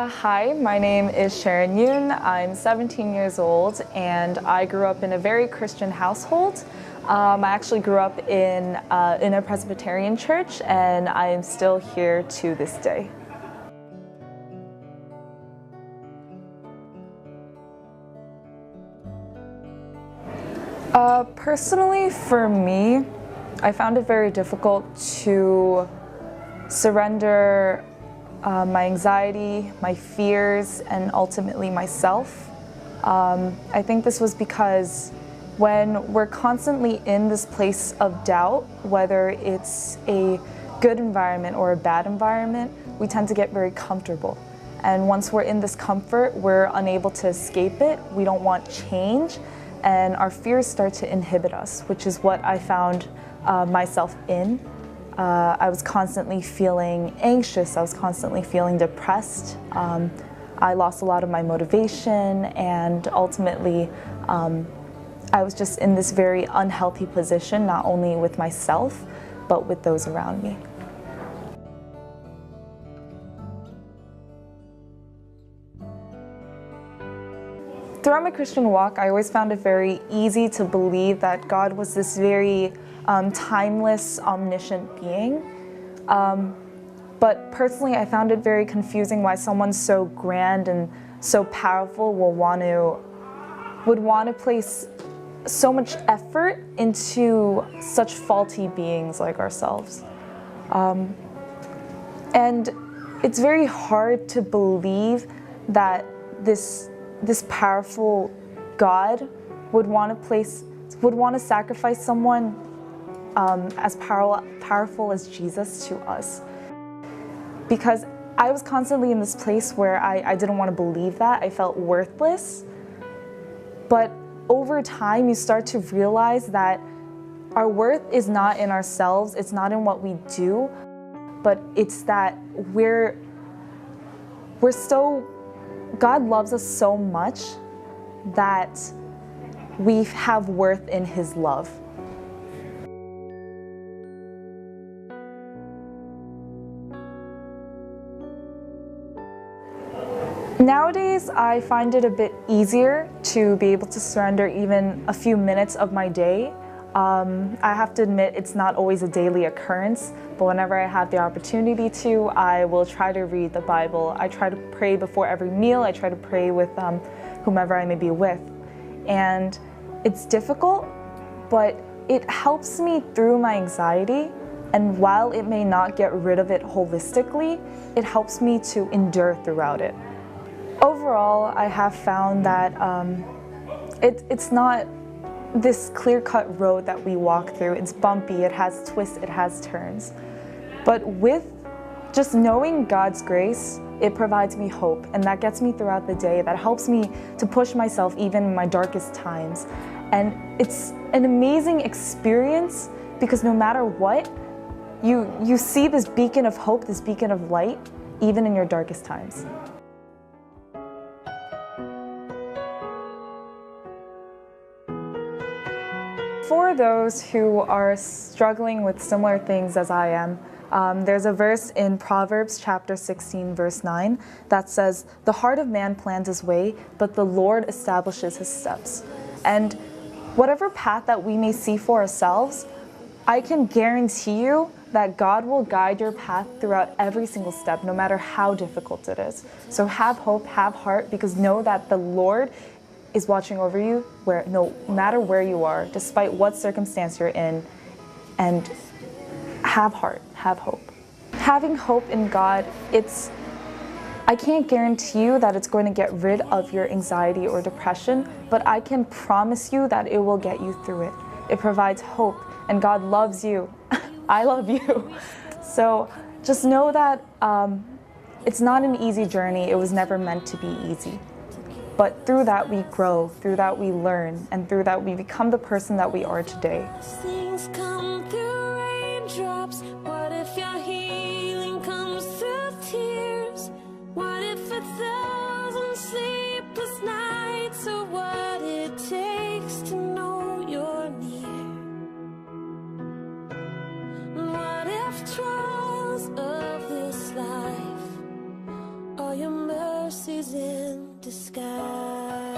Hi, my name is Sharon Yoon. I'm 17 years old and I grew up in a very Christian household. I actually grew up in a Presbyterian church and I am still here to this day. Personally, for me, I found it very difficult to surrender my anxiety, my fears, and ultimately myself. I think this was because when we're constantly in this place of doubt, whether it's a good environment or a bad environment, we tend to get very comfortable. And once we're in this comfort, we're unable to escape it. We don't want change, and our fears start to inhibit us, which is what I found myself in. I was constantly feeling anxious, I was constantly feeling depressed. I lost a lot of my motivation, and ultimately I was just in this very unhealthy position, not only with myself, but with those around me. Throughout my Christian walk, I always found it very easy to believe that God was this very timeless, omniscient being. But personally, I found it very confusing why someone so grand and so powerful would want to place so much effort into such faulty beings like ourselves. And it's very hard to believe that this powerful God would want to sacrifice someone as powerful as Jesus to us. Because I was constantly in this place where I didn't want to believe that. I felt worthless. But over time, you start to realize that our worth is not in ourselves, it's not in what we do, but it's that God loves us so much that we have worth in His love. Nowadays, I find it a bit easier to be able to surrender even a few minutes of my day. I have to admit it's not always a daily occurrence, but whenever I have the opportunity to, I will try to read the Bible. I try to pray before every meal. I try to pray with whomever I may be with. And it's difficult, but it helps me through my anxiety. And while it may not get rid of it holistically, it helps me to endure throughout it. Overall, I have found that it's not this clear-cut road that we walk through. It's bumpy, it has twists, it has turns. But with just knowing God's grace, it provides me hope, and that gets me throughout the day. That helps me to push myself even in my darkest times. And it's an amazing experience because no matter what, you see this beacon of hope, this beacon of light, even in your darkest times. For those who are struggling with similar things as I am, there's a verse in Proverbs chapter 16, verse 9, that says, "The heart of man plans his way, but the Lord establishes his steps." And whatever path that we may see for ourselves, I can guarantee you that God will guide your path throughout every single step, no matter how difficult it is. So have hope, have heart, because know that the Lord is watching over you no matter where you are, despite what circumstance you're in, and have heart, have hope. Having hope in God, I can't guarantee you that it's going to get rid of your anxiety or depression, but I can promise you that it will get you through it. It provides hope, and God loves you. I love you. So just know that it's not an easy journey. It was never meant to be easy. But through that we grow, through that we learn, and through that we become the person that we are today. Things come through raindrops. What if your healing comes through tears? What if 1,000 sleepless nights are what it takes to know you're near? What if trials of this life are your mercy? mercies in disguise.